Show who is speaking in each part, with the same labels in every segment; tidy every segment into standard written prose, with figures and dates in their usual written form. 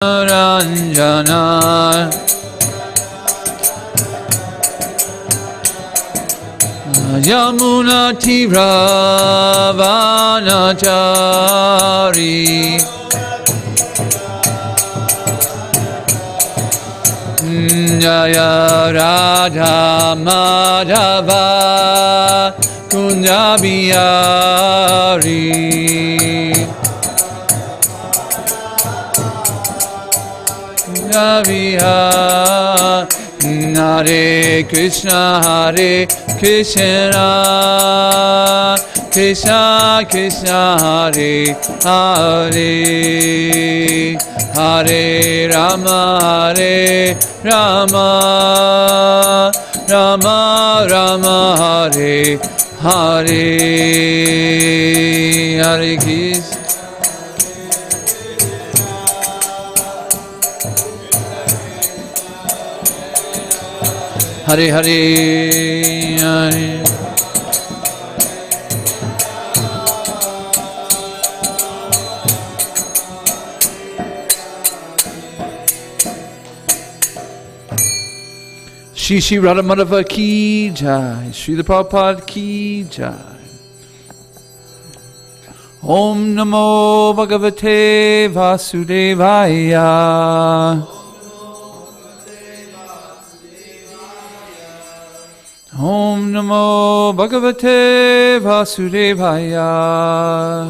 Speaker 1: Ranjana Yamuna Tira Vanachari Jaya Radha Madhava Kunjabiyari Hare Krishna Krishna Krishna Hare Hare Hare Rama Rama Rama Hare Hare Hare Krishna Hare Hare Hare Shri Radha Madhava ki jai, Srila Prabhupada ki jai. Om Namo Bhagavate Vasudevaya. Om Namo Bhagavate Vasudevaya.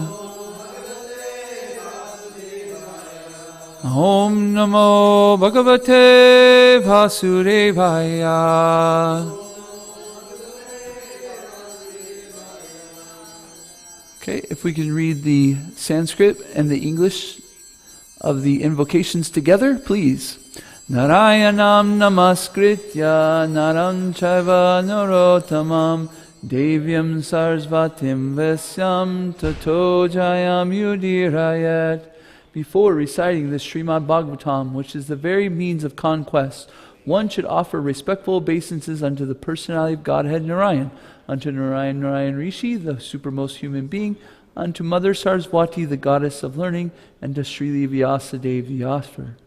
Speaker 1: Om Namo Bhagavate Vasudevaya. Okay, if we can read the Sanskrit and the English of the invocations together, please. Narayanam namaskritya naram chaiva narottamam devyam sarasvatim vasyam tato jayam yudirayat. Before reciting the Srimad Bhagavatam, which is the very means of conquest, one should offer respectful obeisances unto the personality of Godhead Narayan, unto Narayan Rishi, the supermost human being, unto Mother Saraswati, the goddess of learning, and to Srila Vyasadeva the author.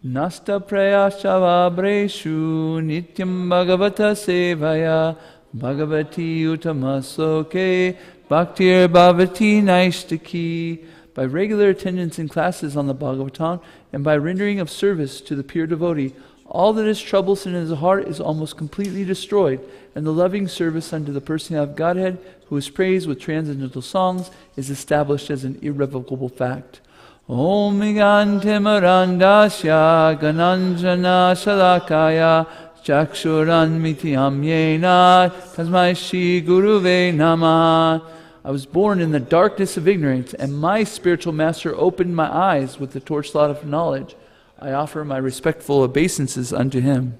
Speaker 1: Nasta prayashavabreshu nityam bhagavata sevaya bhagavati utamasoke bhaktir bhavati naishtaki. By regular attendance in classes on the Bhagavatam and by rendering of service to the pure devotee, all that is troublesome in his heart is almost completely destroyed, and the loving service unto the personality of Godhead, who is praised with transcendental songs, is established as an irrevocable fact. Om Migantimarandasya Gananjana Shalakaya Chakshuran Mityam Yena Tasmai Shri Guruve Namah. I was born in the darkness of ignorance, and my spiritual master opened my eyes with the torchlight of knowledge. I offer my respectful obeisances unto him.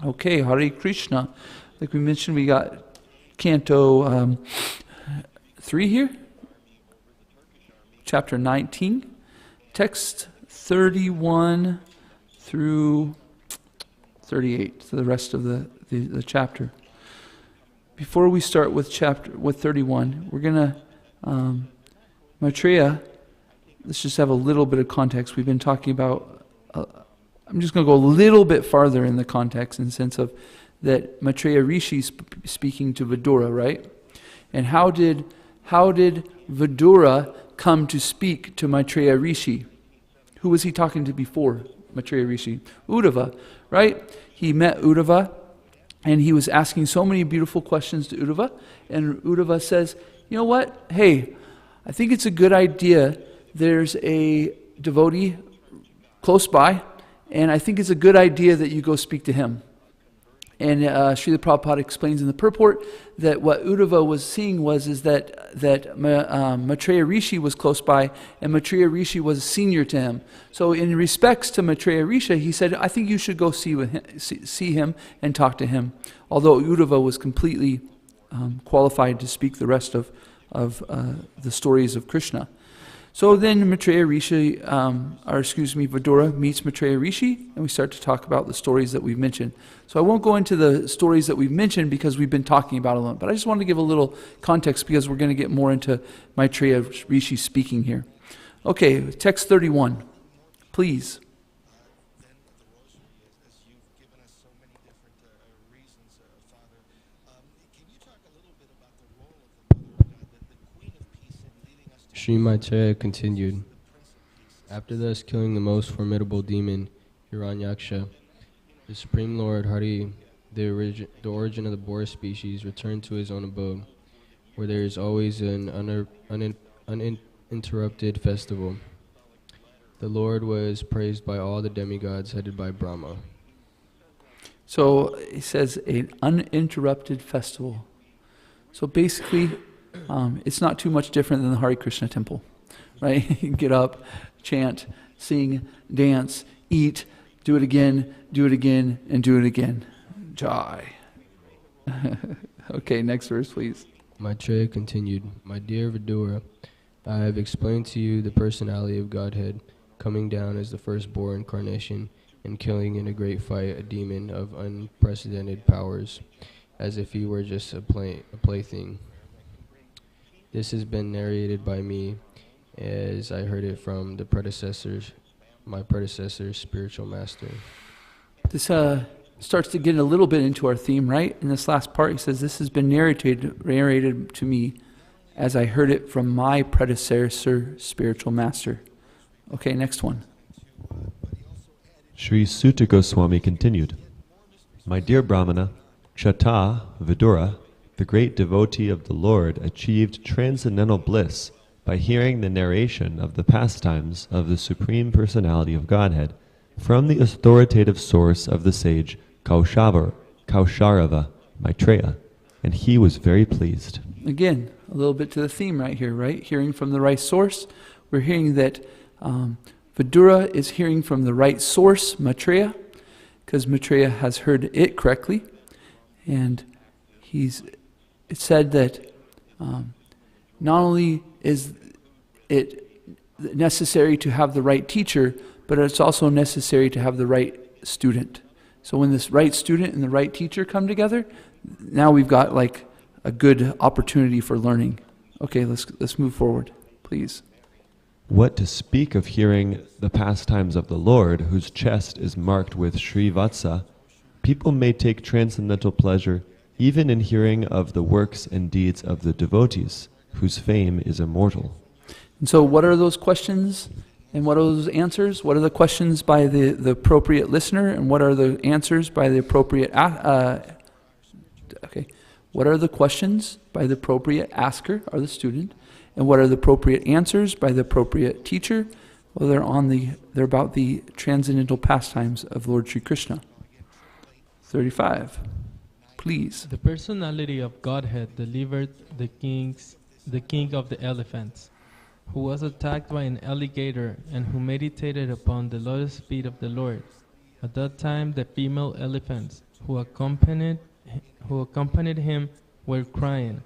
Speaker 1: Okay, Hare Krishna. Like we mentioned, we got Canto 3 here, chapter 19, text 31 through 38, so the rest of the chapter. Before we start with 31, we're going to, Maitreya, let's just have a little bit of context. We've been talking about, I'm just going to go a little bit farther in the context in the sense of that Maitreya Rishi speaking to Vidura, right? And how did Vidura come to speak to Maitreya Rishi? Who was he talking to before Maitreya Rishi? Uddhava, right? He met Uddhava, and he was asking so many beautiful questions to Uddhava, and Uddhava says, you know what? Hey, I think it's a good idea. There's a devotee close by, and I think it's a good idea that you go speak to him. And Srila Prabhupada explains in the purport that what Uddhava was seeing is that Maitreya Rishi was close by, and Maitreya Rishi was senior to him. So in respects to Maitreya Rishi, he said, I think you should go see him and talk to him. Although Uddhava was completely qualified to speak the rest of the stories of Krishna. So then Vidura meets Maitreya Rishi, and we start to talk about the stories that we've mentioned. So I won't go into the stories that we've mentioned because we've been talking about them, but I just wanted to give a little context because we're going to get more into Maitreya Rishi speaking here. Okay, text 31. Please.
Speaker 2: Then the rosary, as you've given us so many different reasons, Father. Can you talk a little bit about the role of the Mother of God, the Queen of Peace, in leading us to
Speaker 3: Sri Maitreya continued,
Speaker 2: the Prince of Peace?
Speaker 3: after thus killing the most formidable demon, Hiranyaksha, the Supreme Lord Hari, the origin of the boar species, returned to his own abode, where there is always an uninterrupted festival. The Lord was praised by all the demigods headed by Brahma.
Speaker 1: So he says an uninterrupted festival. So basically, it's not too much different than the Hare Krishna temple, right? You can get up, chant, sing, dance, eat, do it again, and do it again. Jai. Okay, next verse, please.
Speaker 3: Maitreya continued, my dear Vidura, I have explained to you the personality of Godhead, coming down as the first boar incarnation and killing in a great fight a demon of unprecedented powers, as if he were just a plaything. This has been narrated by me as I heard it from my predecessor's spiritual master.
Speaker 1: This starts to get a little bit into our theme, right? In this last part, he says, this has been narrated to me as I heard it from my predecessor spiritual master. Okay, next one.
Speaker 4: Sri Sutta Goswami continued, my dear Brahmana, Kshata, Vidura, the great devotee of the Lord, achieved transcendental bliss by hearing the narration of the pastimes of the Supreme Personality of Godhead from the authoritative source of the sage Kausharava Maitreya, and he was very pleased.
Speaker 1: Again, a little bit to the theme right here, right? Hearing from the right source. We're hearing that Vidura is hearing from the right source, Maitreya, because Maitreya has heard it correctly. And it's said that not only is it necessary to have the right teacher, but it's also necessary to have the right student. So when this right student and the right teacher come together, now we've got like a good opportunity for learning. Okay, let's move forward, please.
Speaker 4: What to speak of hearing the pastimes of the Lord, whose chest is marked with Srivatsa, people may take transcendental pleasure even in hearing of the works and deeds of the devotees, whose fame is immortal.
Speaker 1: And so what are those questions and what are those answers? What are the questions by the appropriate listener, and what are the answers by the appropriate what are the questions by the appropriate asker or the student, and what are the appropriate answers by the appropriate teacher? Well, they're about the transcendental pastimes of Lord Sri Krishna. 35. Please.
Speaker 5: The personality of Godhead delivered the king of the elephants, who was attacked by an alligator and who meditated upon the lotus feet of the Lord. At that time, the female elephants who accompanied him were crying,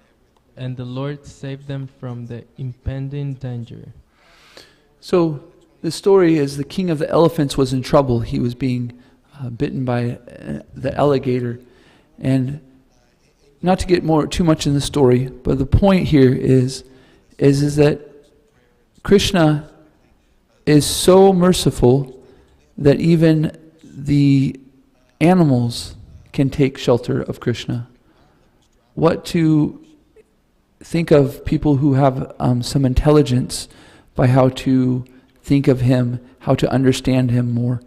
Speaker 5: and the Lord saved them from the impending danger.
Speaker 1: So the story is the king of the elephants was in trouble. He was being bitten by the alligator. And not to get too much in the story, but the point here is that Krishna is so merciful that even the animals can take shelter of Krishna. What to think of people who have some intelligence by how to think of him, how to understand him more.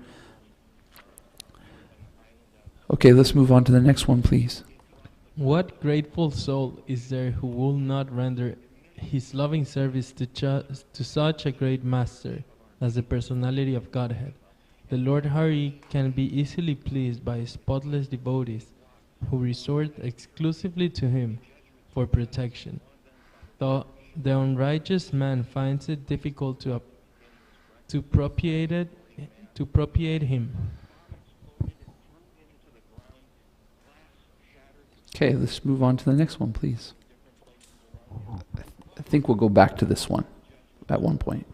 Speaker 1: Okay, let's move on to the next one, please.
Speaker 5: What grateful soul is there who will not render his loving service to such a great master as the personality of Godhead? The Lord Hari can be easily pleased by spotless devotees who resort exclusively to him for protection. Though the unrighteous man finds it difficult to propitiate him.
Speaker 1: Okay, let's move on to the next one, please. I think we'll go back to this one at one point.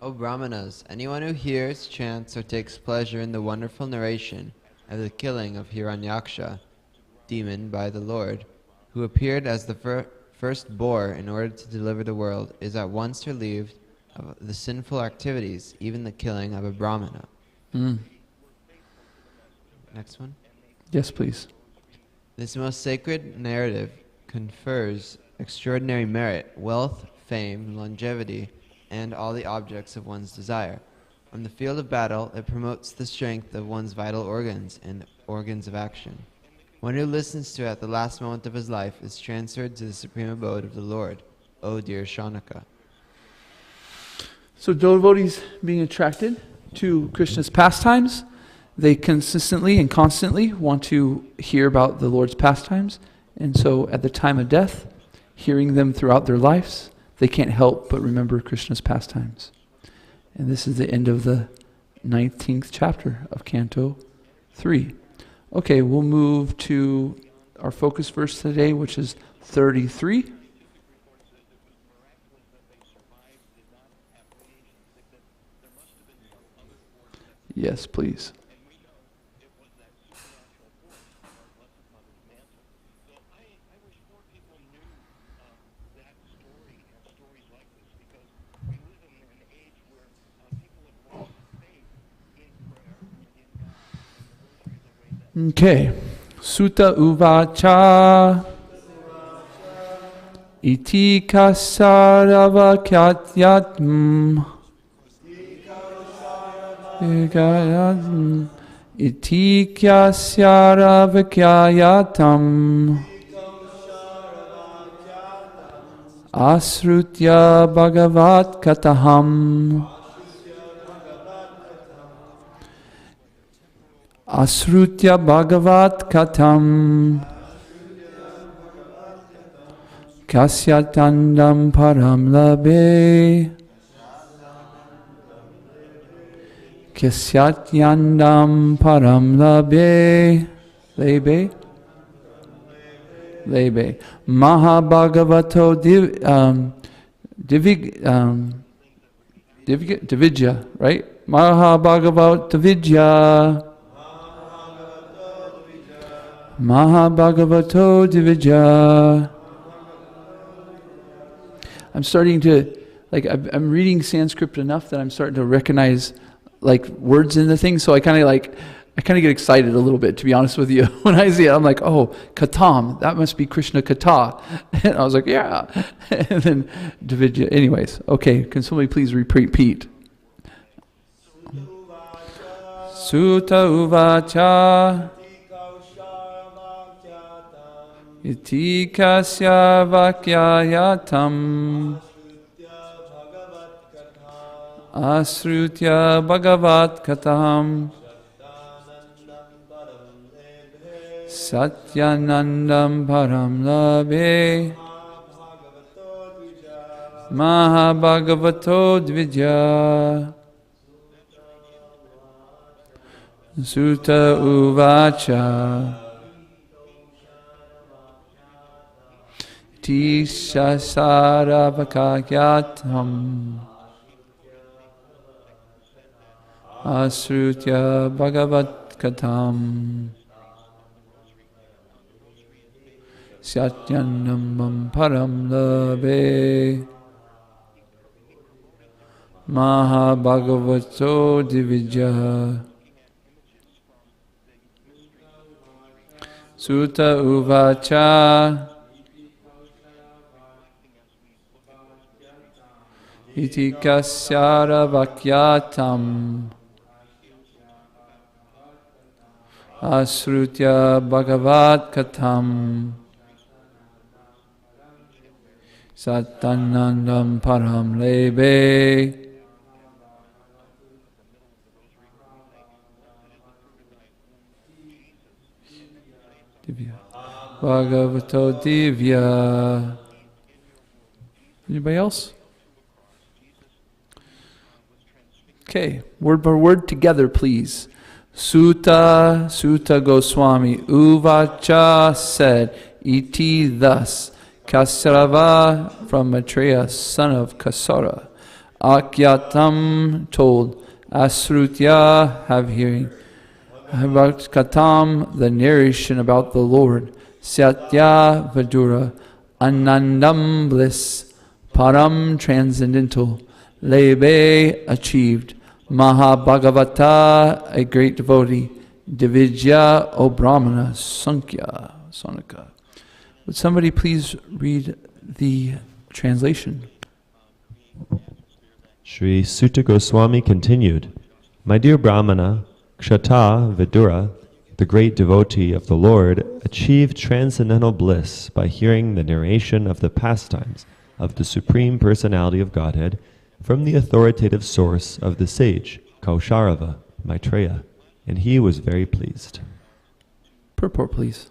Speaker 6: O Brahmanas, anyone who hears, chants, or takes pleasure in the wonderful narration of the killing of Hiranyaksha, demon by the Lord, who appeared as the first boar in order to deliver the world, is at once relieved of the sinful activities, even the killing of a brahmana.
Speaker 1: Mm.
Speaker 6: Next one.
Speaker 1: Yes, please.
Speaker 6: This most sacred narrative confers extraordinary merit, wealth, fame, longevity, and all the objects of one's desire. On the field of battle, it promotes the strength of one's vital organs and organs of action. One who listens to it at the last moment of his life is transferred to the supreme abode of the Lord, O dear Shaunaka.
Speaker 1: So devotees being attracted to Krishna's pastimes, they consistently and constantly want to hear about the Lord's pastimes. And so at the time of death, hearing them throughout their lives, they can't help but remember Krishna's pastimes. And this is the end of the 19th chapter of Canto 3. Okay, we'll move to our focus verse today, which is 33. Yes, please. Okay. Sutta uvacha iti kasaravakyatyatam iti kasyaravakyatyatam asrutya bhagavat kataham Asrutya Bhagavat Katam Kasyatandam Param Labe Kasyatyandam Param Labe Lebe Mahabhagavato Dividya, right? Mahabhagavat Dividya Mahabhagavato Divija. I'm starting to, I'm reading Sanskrit enough that I'm starting to recognize, words in the thing. So I kind of get excited a little bit, to be honest with you. When I see it, I'm like, oh, Katam, that must be Krishna Kata. And I was like, yeah. And then Divija. Anyways, okay, can somebody please repeat? Sutta Uvacha Iti kasya vakyayatam Asrutya bhagavat katam Satyanandam param labe Mahabhagavato dvija Sutta uvacha Tishasaravakyatam Asrutya Bhagavat Katam Satyanam Param Labe Mahabhagavato Divija Sutta Uvacha Iti kasyara vakyatam Asrutya bhagavat katam Satanandam param lebe Divya Bhagavato Divya. Anybody else? Okay, word by word together, please. Sutta Goswami Uvacha said, Iti thus, Kasrava from Maitreya, son of Kasara, Akyatam told, Asrutya have hearing, about Katam the narration about the Lord, Satya Vidura, Anandam bliss, Param transcendental, Lebe, achieved. Mahabhagavata, a great devotee. Divijya, O Brahmana. Sankhya, Sanaka. Would somebody please read the translation?
Speaker 4: Sri Sutta Goswami continued, My dear Brahmana, Kshata Vidura, the great devotee of the Lord, achieved transcendental bliss by hearing the narration of the pastimes of the Supreme Personality of Godhead from the authoritative source of the sage, Kausharava, Maitreya, and he was very pleased.
Speaker 1: Purport, please.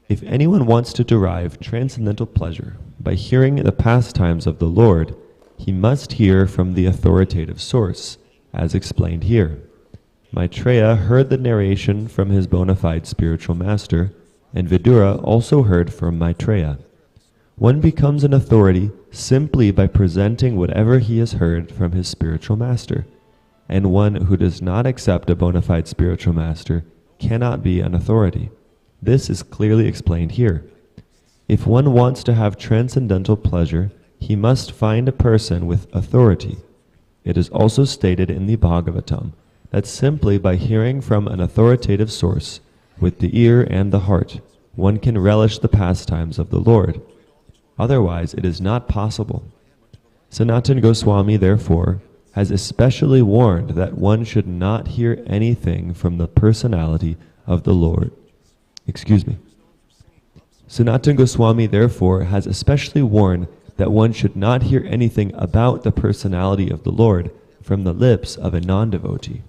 Speaker 4: If anyone wants to derive transcendental pleasure by hearing the pastimes of the Lord, he must hear from the authoritative source, as explained here. Maitreya heard the narration from his bona fide spiritual master, and Vidura also heard from Maitreya. One becomes an authority simply by presenting whatever he has heard from his spiritual master, and one who does not accept a bona fide spiritual master cannot be an authority. This is clearly explained here. If one wants to have transcendental pleasure, he must find a person with authority. It is also stated in the Bhagavatam that simply by hearing from an authoritative source, with the ear and the heart, one can relish the pastimes of the Lord. Otherwise, it is not possible. Sanatana Goswami, therefore, has especially warned that one should not hear anything from the personality of the Lord. Sanatana Goswami, therefore, has especially warned that one should not hear anything about the personality of the Lord from the lips of a non-devotee.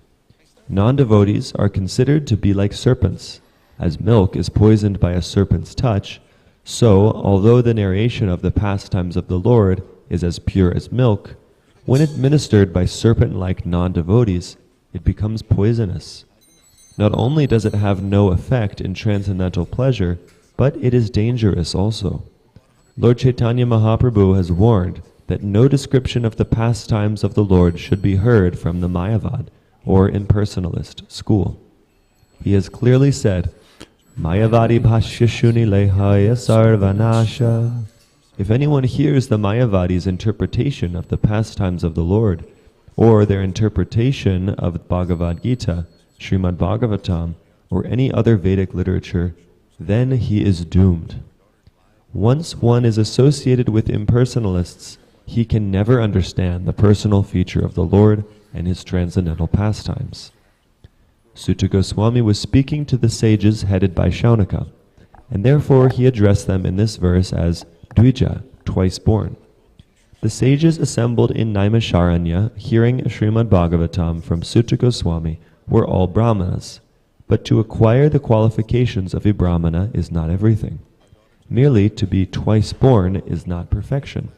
Speaker 4: Non-devotees are considered to be like serpents. As milk is poisoned by a serpent's touch, so, although the narration of the pastimes of the Lord is as pure as milk, when administered by serpent-like non-devotees, it becomes poisonous. Not only does it have no effect in transcendental pleasure, but it is dangerous also. Lord Chaitanya Mahaprabhu has warned that no description of the pastimes of the Lord should be heard from the Mayavad, or impersonalist, school. He has clearly said, Mayavadi bhashya shuni lehaya sarvanasha. If anyone hears the Mayavadi's interpretation of the pastimes of the Lord, or their interpretation of Bhagavad Gita, Srimad Bhagavatam, or any other Vedic literature, then he is doomed. Once one is associated with impersonalists, he can never understand the personal feature of the Lord and his transcendental pastimes. Sutta Goswami was speaking to the sages headed by Shaunaka, and therefore he addressed them in this verse as Dvija, twice born. The sages assembled in Naimisharanya, hearing Srimad Bhagavatam from Sutta Goswami, were all Brahmanas, but to acquire the qualifications of a Brahmana is not everything. Merely to be twice born is not perfection.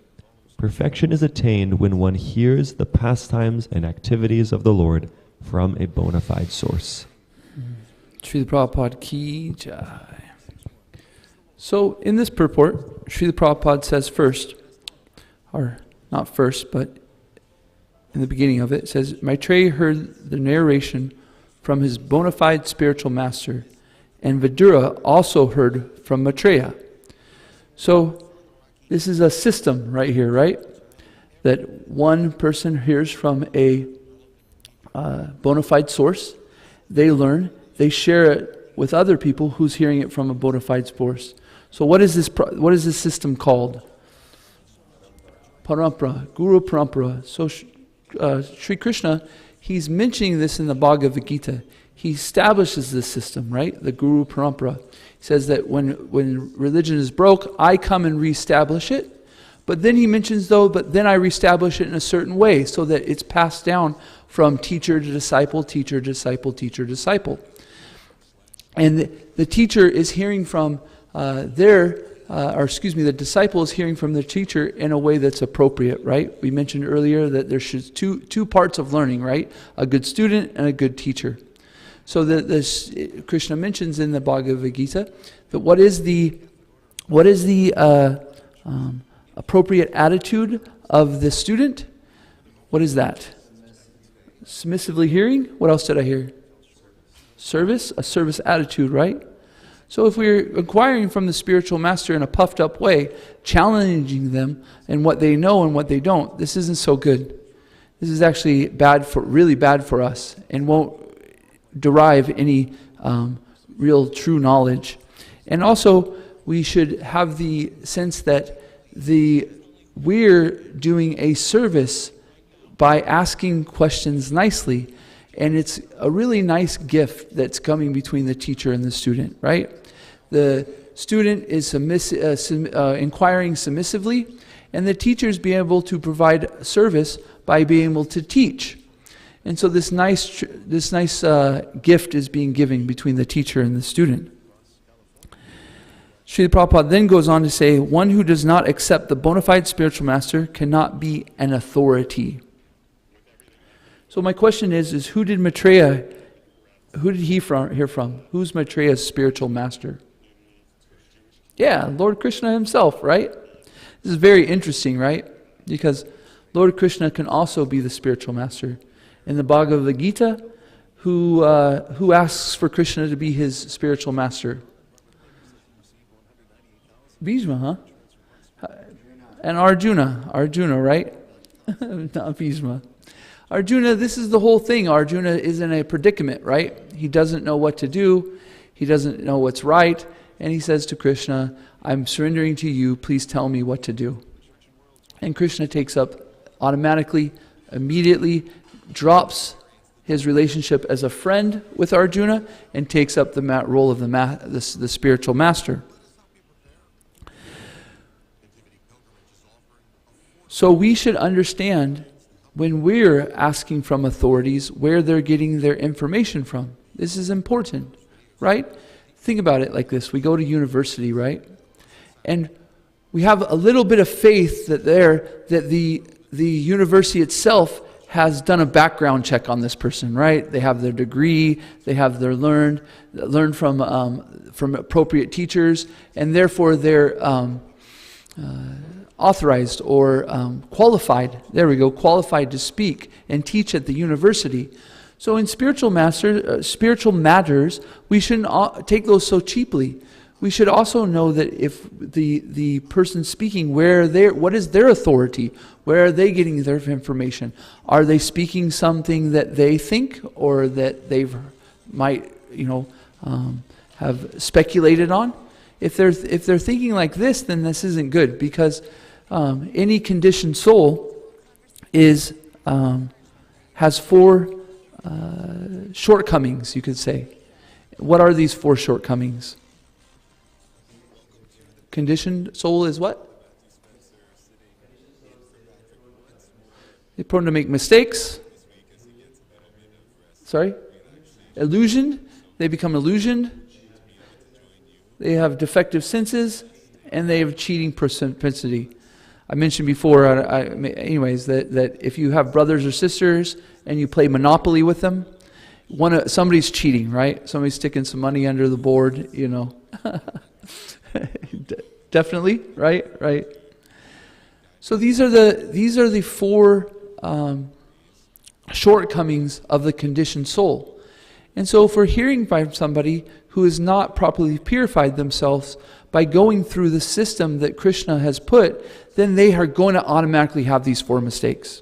Speaker 4: Perfection is attained when one hears the pastimes and activities of the Lord from a bona fide source.
Speaker 1: Srila Prabhupada ki jai. So in this purport, Srila Prabhupada says first, or not first, but in the beginning of it, it says, Maitreya heard the narration from his bona fide spiritual master, and Vidura also heard from Maitreya. So this is a system right here, right? That one person hears from a bona fide source, they learn, they share it with other people who's hearing it from a bona fide source. So what is this system called? Parampara, Guru Parampara. So Sri Krishna, he's mentioning this in the Bhagavad Gita. He establishes this system, right? The Guru Parampara. He says that when religion is broke, I come and reestablish it. But then he mentions, but then I reestablish it in a certain way so that it's passed down from teacher to disciple, teacher, disciple, teacher, disciple. And the teacher is hearing from the disciple is hearing from the teacher in a way that's appropriate, right? We mentioned earlier that there should two parts of learning, right? A good student and a good teacher. So this Krishna mentions in the Bhagavad Gita that what is the appropriate attitude of the student? What is that? Submissively hearing. What else did I hear? Service, a service attitude, right? So if we're inquiring from the spiritual master in a puffed up way, challenging them in what they know and what they don't, this isn't so good. This is actually really bad for us, and won't derive any real true knowledge. And also, we should have the sense that we're doing a service by asking questions nicely, and it's a really nice gift that's coming between the teacher and the student, right? The student is inquiring submissively, and the teacher's being able to provide service by being able to teach. And so this nice gift is being given between the teacher and the student. Srila Prabhupada then goes on to say, one who does not accept the bona fide spiritual master cannot be an authority. So my question is who did Maitreya hear from? Who's Maitreya's spiritual master? Yeah, Lord Krishna himself, right? This is very interesting, right? Because Lord Krishna can also be the spiritual master. In the Bhagavad Gita, who asks for Krishna to be his spiritual master? Bhishma, huh? And Arjuna, right? Not Bhishma. Arjuna, this is the whole thing. Arjuna is in a predicament, right? He doesn't know what to do. He doesn't know what's right. And he says to Krishna, I'm surrendering to you. Please tell me what to do. And Krishna takes up automatically, immediately, drops his relationship as a friend with Arjuna and takes up the role of the spiritual master. So we should understand when we're asking from authorities where they're getting their information from. This is important, right? Think about it like this. We go to university, right? And we have a little bit of faith that the university itself has done a background check on this person, right? They have their degree, they have their learned from appropriate teachers, and therefore they're authorized or qualified. There we go, qualified to speak and teach at the university. So in spiritual matters, we shouldn't take those so cheaply. We should also know that if the person speaking, what is their authority? Where are they getting their information? Are they speaking something that they think or that they might, have speculated on? If they're thinking like this, then this isn't good, because any conditioned soul has 4 shortcomings, you could say. What are these 4 shortcomings? Conditioned soul is what? They're prone to make mistakes. Sorry? Illusioned. They become illusioned. They have defective senses, and they have cheating propensity. I mentioned before, that if you have brothers or sisters and you play Monopoly with them, somebody's cheating, right? Somebody's sticking some money under the board, Definitely, right. So these are the 4 shortcomings of the conditioned soul. And so if we're hearing from somebody who has not properly purified themselves by going through the system that Krishna has put, then they are going to automatically have these 4 mistakes.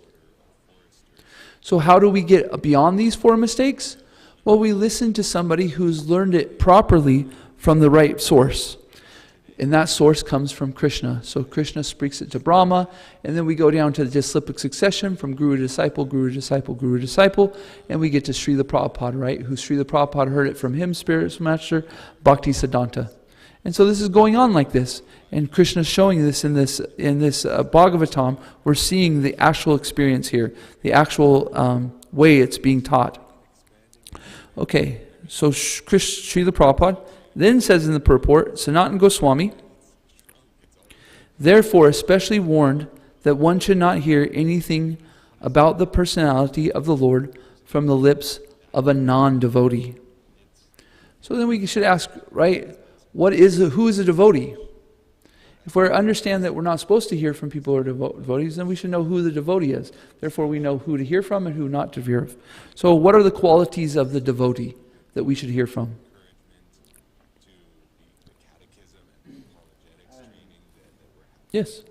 Speaker 1: So how do we get beyond these 4 mistakes? Well, we listen to somebody who's learned it properly from the right source. And that source comes from Krishna. So Krishna speaks it to Brahma, and then we go down to the disciplic succession from guru to disciple, guru to disciple, guru to disciple, and we get to Srila Prabhupada, right? Who Srila Prabhupada heard it from him, spiritual master, Bhakti Siddhanta. And so this is going on like this. And Krishna is showing this in this Bhagavatam. We're seeing the actual experience here, the actual way it's being taught. Okay, so Srila Prabhupada then says in the purport, Sanatana Goswami, therefore especially warned that one should not hear anything about the personality of the Lord from the lips of a non-devotee. So then we should ask, right, who is a devotee? If we understand that we're not supposed to hear from people who are devotees, then we should know who the devotee is. Therefore we know who to hear from and who not to hear from. So what are the qualities of the devotee that we should hear from? Yes.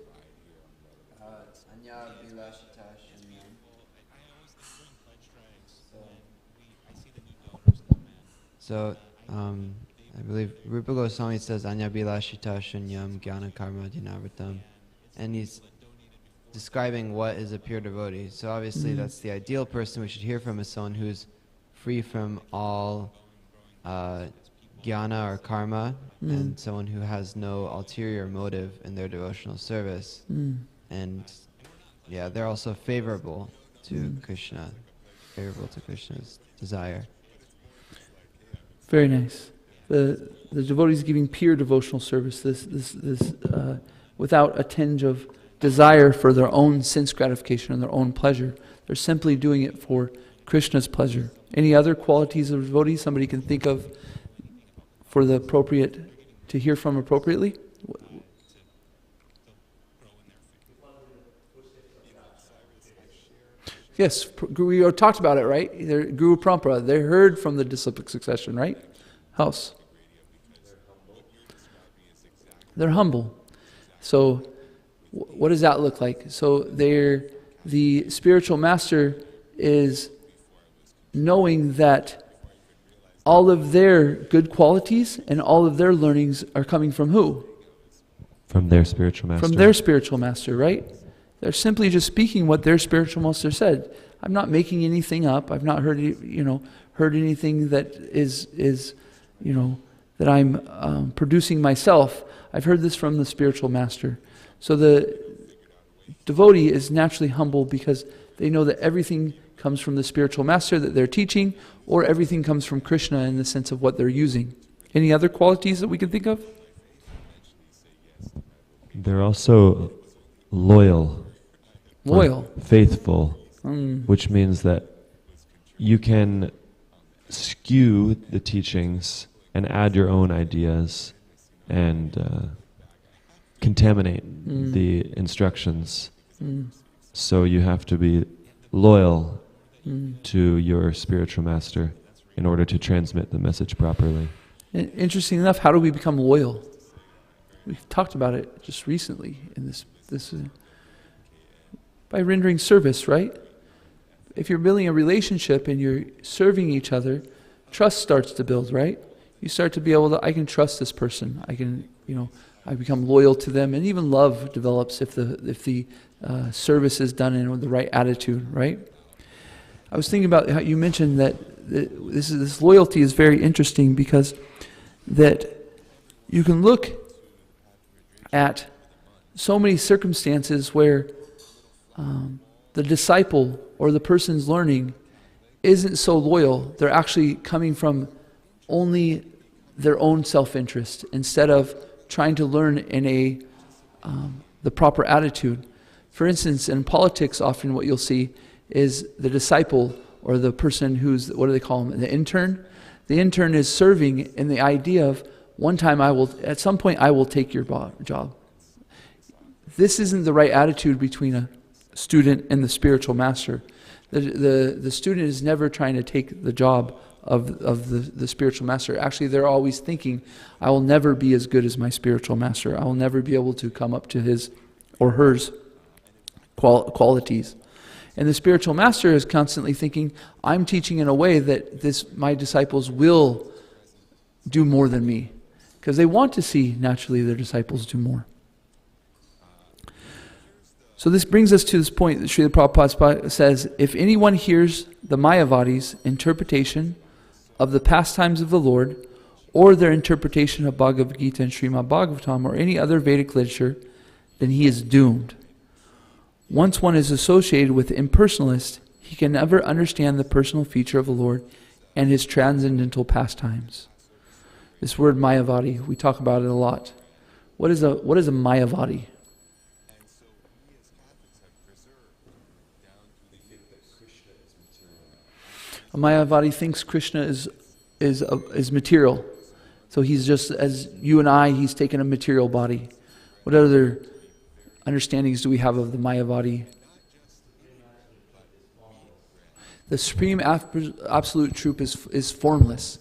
Speaker 6: So, I believe Rupa Goswami says Anya Bilashita Shunyam Jnana Karma Dinavritam, and he's describing what is a pure devotee. So obviously that's the ideal person we should hear from, is someone who's free from all jnana or karma, and someone who has no ulterior motive in their devotional service. And yeah, they're also favorable to Krishna, favorable to Krishna's desire.
Speaker 1: Very nice. The devotees giving pure devotional service, this without a tinge of desire for their own sense gratification and their own pleasure. They're simply doing it for Krishna's pleasure. Any other qualities of devotees somebody can think of for the appropriate, to hear from appropriately? Yes, we talked about it, right? Guru Parampara, they heard from the disciplic succession, right? House. They're humble. So, what does that look like? So, the spiritual master is knowing that all of their good qualities and all of their learnings are coming from who?
Speaker 4: From their spiritual master.
Speaker 1: From their spiritual master, right? They're simply just speaking what their spiritual master said. I'm not making anything up. I've not heard anything that is that I'm producing myself. I've heard this from the spiritual master. So the devotee is naturally humble because they know that everything comes from the spiritual master that they're teaching, or everything comes from Krishna in the sense of what they're using. Any other qualities that we can think of?
Speaker 4: They're also loyal.
Speaker 1: Loyal.
Speaker 4: Faithful. Which means that you can skew the teachings and add your own ideas and contaminate the instructions. So you have to be loyal to your spiritual master in order to transmit the message properly.
Speaker 1: Interesting enough, how do we become loyal? We've talked about it just recently in this by rendering service, right? If you're building a relationship and you're serving each other, trust starts to build, right? You start to be able to, I can trust this person. I can, I become loyal to them, and even love develops if the service is done in the right attitude, right? I was thinking about how you mentioned that this loyalty is very interesting, because that you can look at so many circumstances where the disciple or the person's learning isn't so loyal. They're actually coming from only their own self-interest instead of trying to learn in the proper attitude. For instance, in politics, often what you'll see is the disciple or the person who's, what do they call him, the intern? The intern is serving in the idea of, at some point I will take your job. This isn't the right attitude between a student and the spiritual master. The student is never trying to take the job of the spiritual master. Actually, they're always thinking, I will never be as good as my spiritual master. I will never be able to come up to his or hers qualities. And the spiritual master is constantly thinking, I'm teaching in a way that my disciples will do more than me. Because they want to see, naturally, their disciples do more. So this brings us to this point that Srila Prabhupada says, if anyone hears the Mayavadi's interpretation of the pastimes of the Lord, or their interpretation of Bhagavad Gita and Srimad Bhagavatam, or any other Vedic literature, then he is doomed. Once one is associated with the impersonalist, he can never understand the personal feature of the Lord and his transcendental pastimes. This word Mayavadi, we talk about it a lot. What is a Mayavadi? A Mayavadi thinks Krishna is material. So he's just, as you and I, he's taken a material body. What other understandings do we have of the Mayavadi? The supreme absolute truth is formless.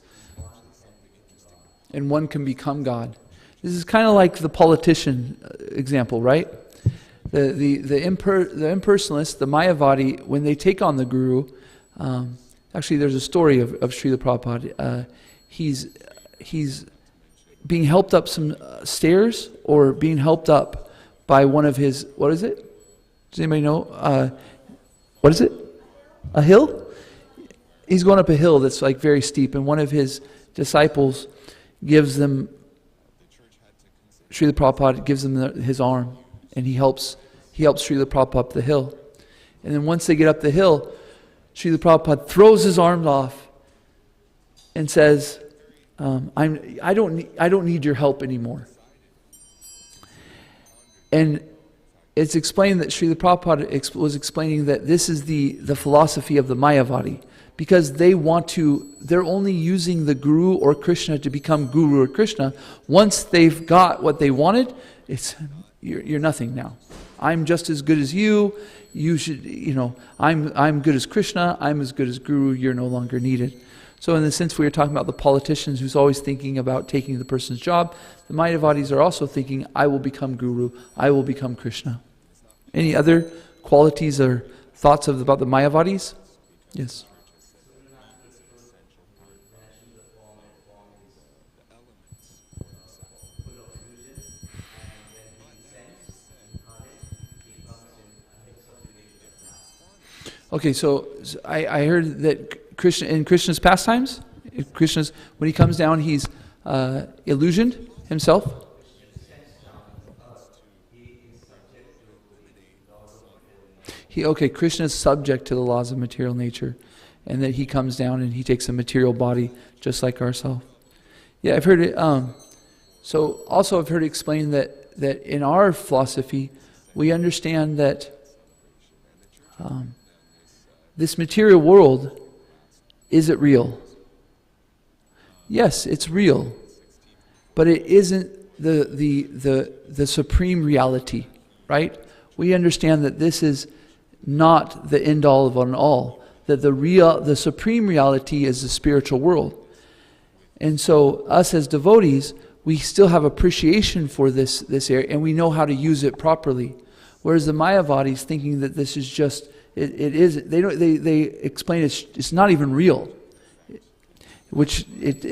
Speaker 1: And one can become God. This is kind of like the politician example, right? The impersonalists, the Mayavadi, when they take on the guru, actually there's a story of Srila Prabhupada. He's being helped up some stairs, or being helped up by one of his, what is it? Does anybody know? What is it? A hill? He's going up a hill that's like very steep, and one of his disciples gives them, Srila Prabhupada gives them his arm, and he helps Srila Prabhupada up the hill. And then once they get up the hill, Srila Prabhupada throws his arms off and says, I don't need your help anymore. And it's explained that Srila Prabhupada was explaining that this is the philosophy of the Mayavadi, because they're only using the Guru or Krishna to become Guru or Krishna. Once they've got what they wanted, you're nothing now. I'm just as good as you. You should, I'm good as Krishna. I'm as good as Guru. You're no longer needed. So in the sense we were talking about the politicians who's always thinking about taking the person's job, the Mayavadis are also thinking, I will become Guru. I will become Krishna. Any other qualities or thoughts about the Mayavadis? Yes. Okay, so I heard that in Krishna's pastimes, when he comes down, he's illusioned himself. Krishna is subject to the laws of material nature, and that he comes down and he takes a material body just like ourselves. Yeah, I've heard it. So also I've heard it explained that in our philosophy, we understand that this material world, is it real? Yes, it's real, but it isn't the supreme reality, right? We understand that this is not the end all of an all. That the supreme reality is the spiritual world, and so us as devotees, we still have appreciation for this area, and we know how to use it properly. Whereas the Mayavadis thinking that this is just they explain it's not even real, which it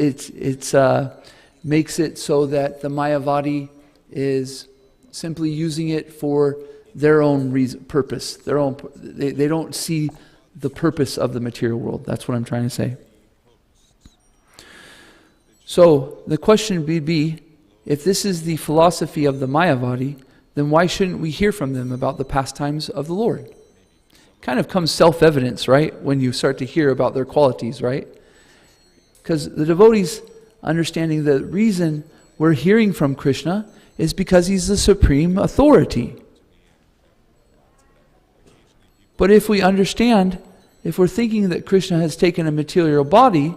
Speaker 1: makes it so that the Mayavadi is simply using it for their own purpose. They don't see the purpose of the material world. That's what I'm trying to say. So the question would be, if this is the philosophy of the Mayavadi, then why shouldn't we hear from them about the pastimes of the Lord? Kind of comes self-evidence, right? When you start to hear about their qualities, right? Because the devotees understanding the reason we're hearing from Krishna is because he's the supreme authority. But if we understand, if we're thinking that Krishna has taken a material body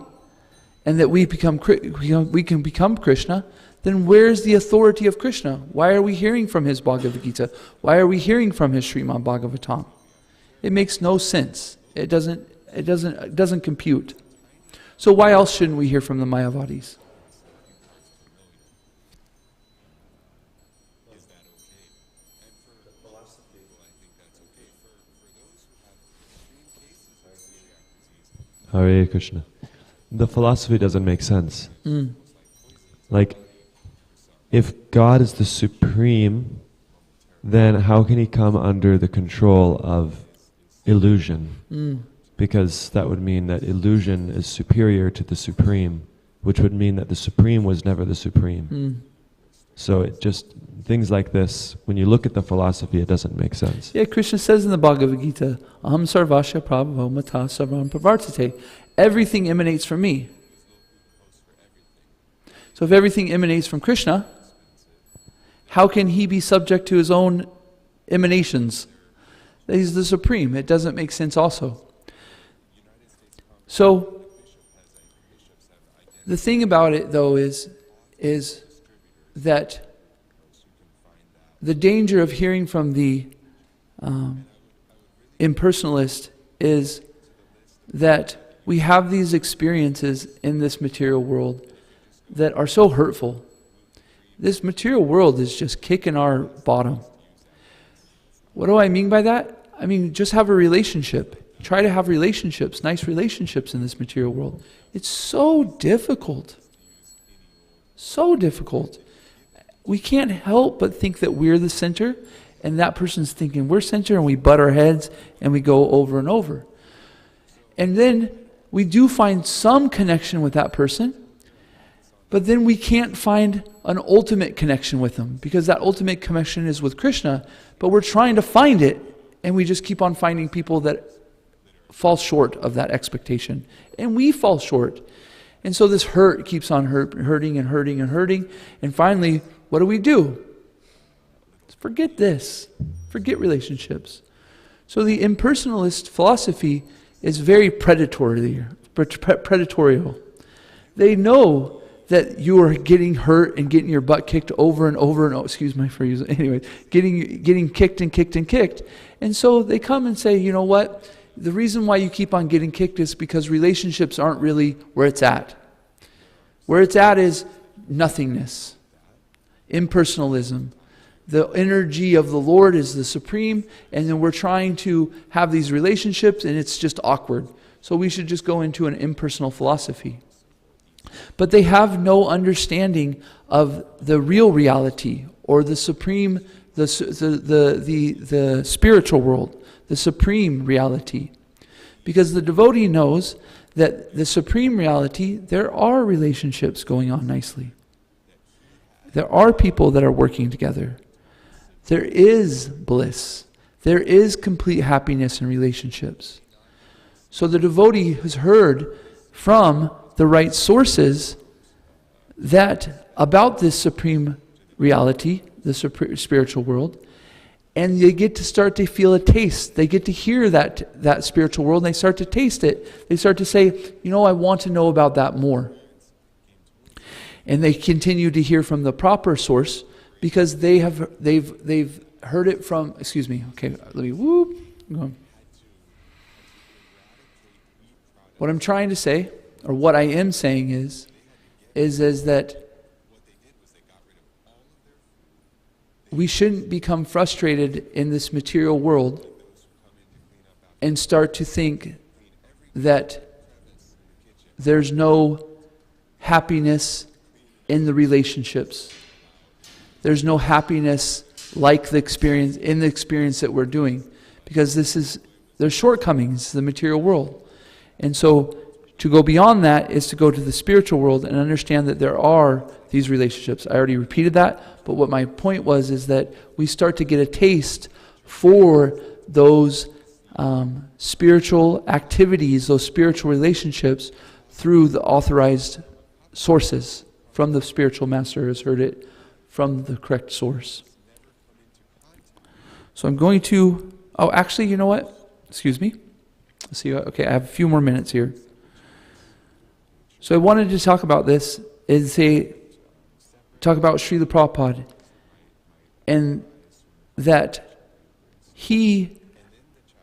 Speaker 1: and that we can become Krishna, then where's the authority of Krishna? Why are we hearing from his Bhagavad Gita? Why are we hearing from his Srimad Bhagavatam? It makes no sense. It doesn't compute. So why else shouldn't we hear from the Mayavadis?
Speaker 4: Hare Krishna. The philosophy doesn't make sense. Like, if God is the supreme, then how can he come under the control of illusion? Because that would mean that illusion is superior to the supreme, which would mean that the supreme was never the supreme. So it just, things like this, when you look at the philosophy, it doesn't make sense.
Speaker 1: Yeah, Krishna says in the Bhagavad Gita, Aham sarvasya prabhavo mata sarvam pravartate. Everything emanates from me. So if everything emanates from Krishna, how can he be subject to his own emanations? He's the supreme. It doesn't make sense also. So the thing about it though is that the danger of hearing from the impersonalist is that we have these experiences in this material world that are so hurtful. This material world is just kicking our bottom. What do I mean by that? I mean, just have a relationship. Try to have relationships, nice relationships in this material world. It's so difficult. So difficult. We can't help but think that we're the center, and that person's thinking we're center, and we butt our heads, and we go over and over. And then we do find some connection with that person, but then we can't find an ultimate connection with them, because that ultimate connection is with Krishna, but we're trying to find it, and we just keep on finding people that fall short of that expectation. And we fall short. And so this hurt keeps on hurting and hurting and hurting. And finally, what do? Forget this. Forget relationships. So the impersonalist philosophy is very predatory. Predatorial. They know that you are getting hurt and getting your butt kicked over and over and over. Excuse my phrase. Anyway, getting kicked and kicked and kicked. And so they come and say, you know what? The reason why you keep on getting kicked is because relationships aren't really where it's at. Where it's at is nothingness. Impersonalism. The energy of the Lord is the supreme, and then we're trying to have these relationships, and it's just awkward. So we should just go into an impersonal philosophy. But they have no understanding of the real reality, or the supreme, the spiritual world, the supreme reality. Because the devotee knows that the supreme reality, there are relationships going on nicely. There are people that are working together. There is bliss. There is complete happiness in relationships. So the devotee has heard from the right sources that about this supreme reality, the spiritual world, and they get to start to feel a taste. They get to hear that spiritual world, and they start to taste it. They start to say, you know, I want to know about that more. And they continue to hear from the proper source because they've heard it from. Excuse me. Okay, let me whoop. Go on. What I'm trying to say, or what I am saying is that we shouldn't become frustrated in this material world and start to think that there's no happiness in the relationships. There's no happiness like the experience that we're doing, because there's shortcomings in the material world. And so to go beyond that is to go to the spiritual world and understand that there are these relationships. I already repeated that, but what my point was is that we start to get a taste for those spiritual activities, those spiritual relationships through the authorized sources. From the spiritual master has heard it from the correct source. So I'm going to, actually, you know what? Excuse me. Let's see. Okay, I have a few more minutes here. So I wanted to talk about this, talk about Srila Prabhupada, and that he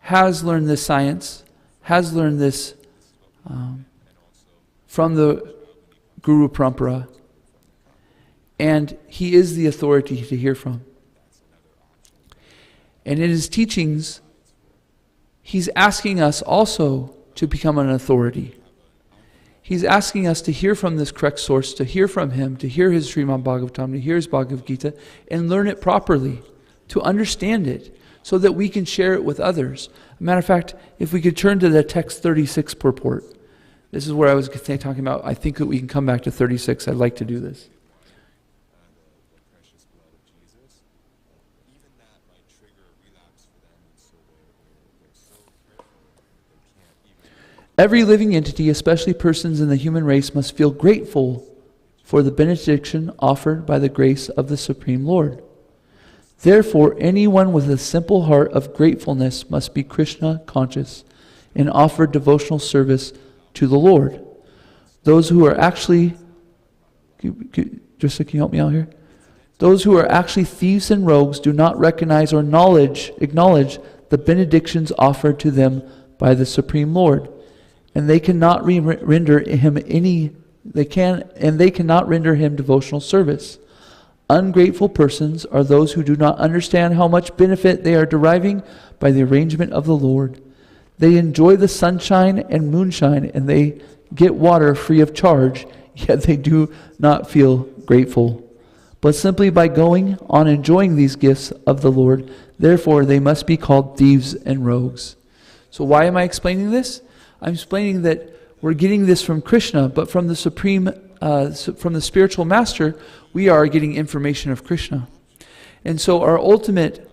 Speaker 1: has learned this science, has learned this from the Guru Parampara, and he is the authority to hear from. And in his teachings, he's asking us also to become an authority. He's asking us to hear from this correct source, to hear from him, to hear his Srimad Bhagavatam, to hear his Bhagavad Gita, and learn it properly, to understand it, so that we can share it with others. As a matter of fact, if we could turn to the text 36 purport. This is where I was talking about, I think that we can come back to 36. I'd like to do this. Every living entity, especially persons in the human race, must feel grateful for the benediction offered by the grace of the Supreme Lord. Therefore, anyone with a simple heart of gratefulness must be Krishna conscious and offer devotional service to the Lord. Those who are actually, can you help me out here? Those who are actually thieves and rogues do not recognize or acknowledge the benedictions offered to them by the Supreme Lord. And they cannot render him devotional service. Ungrateful persons are those who do not understand how much benefit they are deriving by the arrangement of the Lord. They enjoy the sunshine and moonshine, and they get water free of charge, yet they do not feel grateful. But simply by going on enjoying these gifts of the Lord, therefore they must be called thieves and rogues. So why am I explaining this? I'm explaining that we're getting this from Krishna, but from the supreme, from the spiritual master, we are getting information of Krishna. And so our ultimate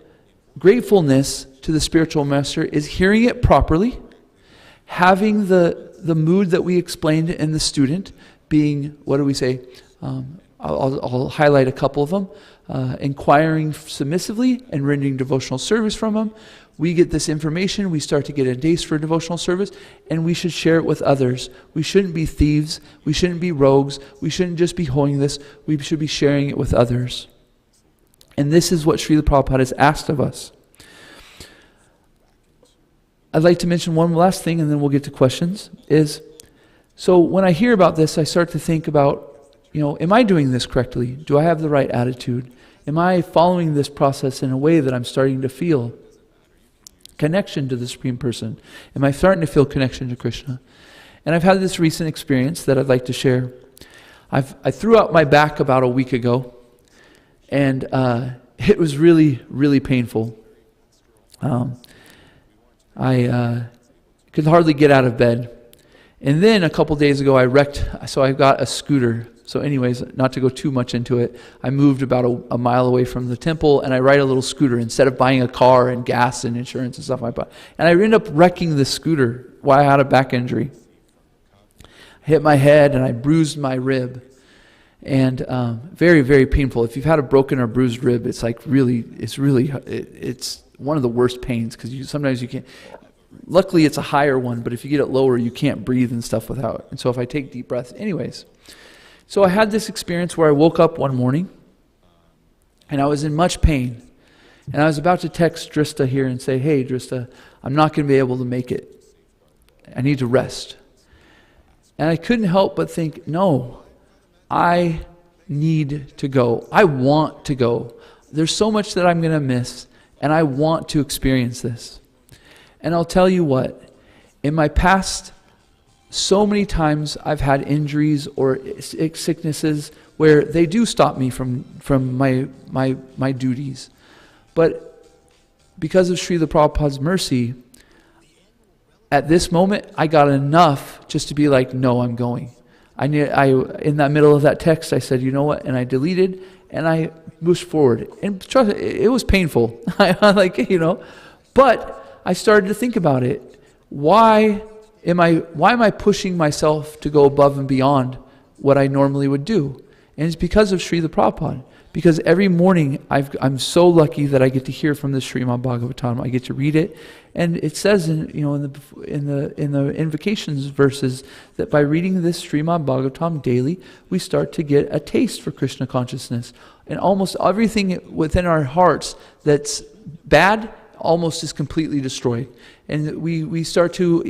Speaker 1: gratefulness to the spiritual master is hearing it properly, having the mood that we explained in the student, being, what do we say? I'll highlight a couple of them. Inquiring submissively and rendering devotional service from him. We get this information, we start to get a taste for devotional service, and we should share it with others. We shouldn't be thieves, we shouldn't be rogues, we shouldn't just be holding this, we should be sharing it with others. And this is what Srila Prabhupada has asked of us. I'd like to mention one last thing, and then we'll get to questions, so when I hear about this, I start to think about, am I doing this correctly? Do I have the right attitude? Am I following this process in a way that I'm starting to feel connection to the Supreme Person? Am I starting to feel connection to Krishna? And I've had this recent experience that I'd like to share. I threw out my back about a week ago, and it was really, really painful. I could hardly get out of bed. And then a couple days ago I wrecked, so I got a scooter. So anyways, not to go too much into it, I moved about a mile away from the temple, and I ride a little scooter instead of buying a car and gas and insurance and stuff like that. And I ended up wrecking the scooter while I had a back injury. I hit my head and I bruised my rib. And very, very painful. If you've had a broken or bruised rib, it's one of the worst pains, because sometimes you can't. Luckily, it's a higher one, but if you get it lower, you can't breathe and stuff without. And so if I take deep breaths, anyways. So I had this experience where I woke up one morning, and I was in much pain. And I was about to text Drista here and say, hey, Drista, I'm not going to be able to make it. I need to rest. And I couldn't help but think, no, I need to go. I want to go. There's so much that I'm going to miss, and I want to experience this. And I'll tell you what, in my past, so many times I've had injuries or sicknesses where they do stop me from my duties. But because of Srila Prabhupada's mercy, at this moment, I got enough just to be like, no, I'm going. In that middle of that text, I said, you know what? And I deleted, and I pushed forward. And trust me, it was painful. But I started to think about it. Why am I pushing myself to go above and beyond what I normally would do? And it's because of Srila Prabhupada. Because every morning I'm so lucky that I get to hear from the Srimad Bhagavatam. I get to read it, and it says in the invocations verses that by reading this Srimad Bhagavatam daily, we start to get a taste for Krishna consciousness, and almost everything within our hearts that's bad almost is completely destroyed, and we start to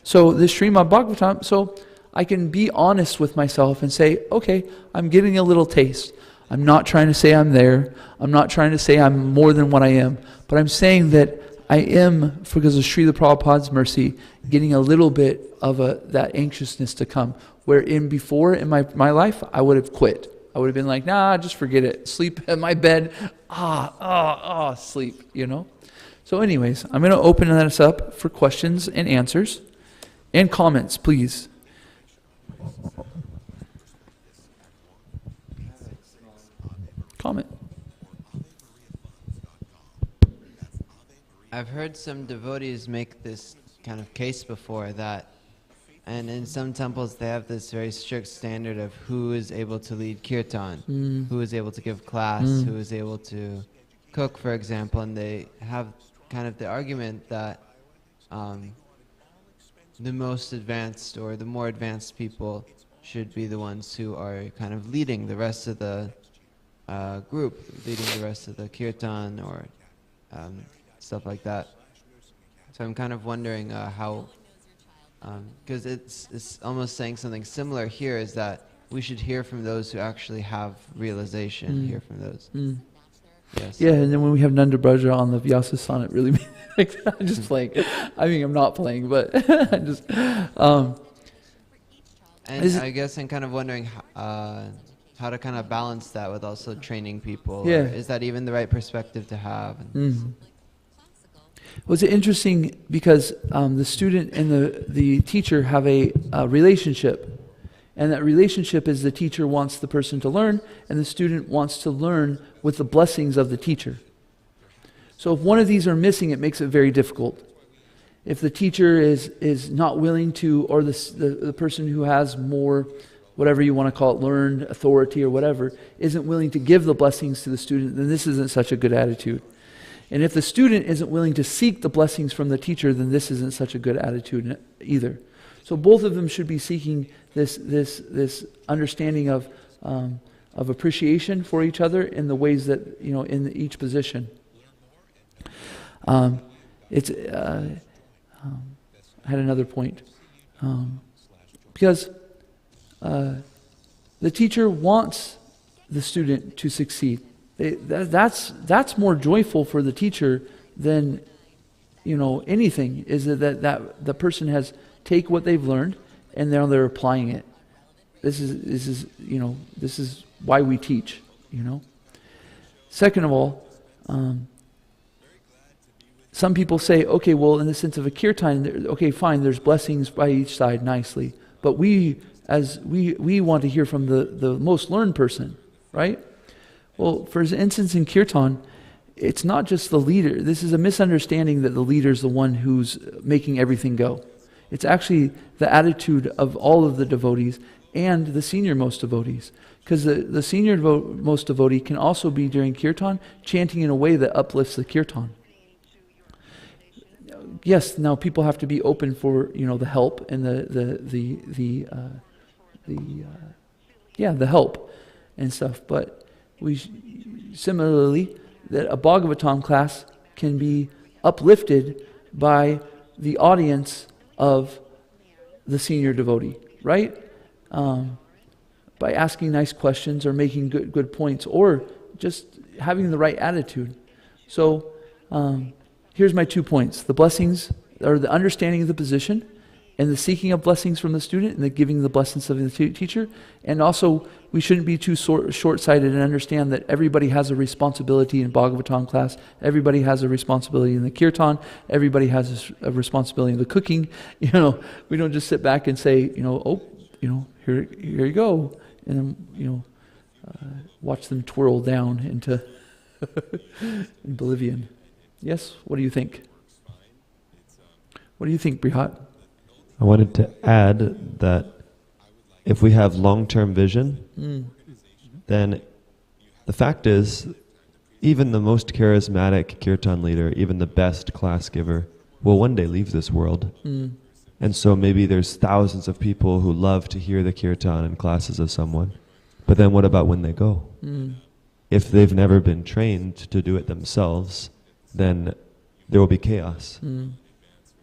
Speaker 1: So this Srimad Bhagavatam, so I can be honest with myself and say, okay, I'm getting a little taste. I'm not trying to say I'm there. I'm not trying to say I'm more than what I am. But I'm saying that I am, because of Srila Prabhupada's mercy, getting a little bit of that anxiousness to come. Wherein before in my life, I would have quit. I would have been like, nah, just forget it. Sleep in my bed. Sleep, So anyways, I'm going to open this up for questions and answers and comments, please. Comment.
Speaker 6: I've heard some devotees make this kind of case before and in some temples they have this very strict standard of who is able to lead kirtan, who is able to give class, who is able to cook, for example, and they have kind of the argument that the most advanced or the more advanced people should be the ones who are kind of leading the rest of the group, leading the rest of the kirtan or stuff like that. So I'm kind of wondering how, because it's almost saying something similar here, is that we should hear from those who actually have realization, hear from those. Yes.
Speaker 1: Yeah, and then when we have Nanda-braja on the Vyasa sonnet, really, I'm just playing. I mean, I'm not playing, but I'm just.
Speaker 6: And I guess I'm kind of wondering how to kind of balance that with also training people.
Speaker 1: Yeah.
Speaker 6: Or is that even the right perspective to have?
Speaker 1: Well, it's interesting because the student and the teacher have a relationship. And that relationship is the teacher wants the person to learn, and the student wants to learn with the blessings of the teacher. So if one of these are missing, it makes it very difficult. If the teacher is not willing to, or the person who has more, whatever you want to call it, learned authority or whatever, isn't willing to give the blessings to the student, then this isn't such a good attitude. And if the student isn't willing to seek the blessings from the teacher, then this isn't such a good attitude either. So both of them should be seeking this understanding of appreciation for each other in the ways that, in each position. I had another point. Because the teacher wants the student to succeed. That's more joyful for the teacher than anything. Is that the person has take what they've learned and now they're applying it. This is why we teach. Second of all, some people say, okay, well, in the sense of a kirtan, okay, fine, there's blessings by each side nicely, but we want to hear from the most learned person, right? Well, for instance, in kirtan, it's not just the leader. This is a misunderstanding that the leader is the one who's making everything go. It's actually the attitude of all of the devotees and the senior-most devotees. Because the senior-most devotee can also be during kirtan chanting in a way that uplifts the kirtan. Yes, now people have to be open for the help and the help and stuff. But similarly, that a Bhagavatam class can be uplifted by the audience of the senior devotee, right? By asking nice questions or making good points or just having the right attitude. So here's my 2 points. The blessings, or the understanding of the position, and the seeking of blessings from the student, and the giving the blessings of the teacher. And also, we shouldn't be too short-sighted and understand that everybody has a responsibility in Bhagavatam class. Everybody has a responsibility in the kirtan. Everybody has a responsibility in the cooking. We don't just sit back and say, here you go, and then, watch them twirl down into oblivion. Yes? What do you think? What do you think, Brihat?
Speaker 4: I wanted to add that if we have long-term vision, then the fact is, even the most charismatic kirtan leader, even the best class giver, will one day leave this world. And so maybe there's thousands of people who love to hear the kirtan and classes of someone. But then what about when they go? If they've never been trained to do it themselves, then there will be chaos.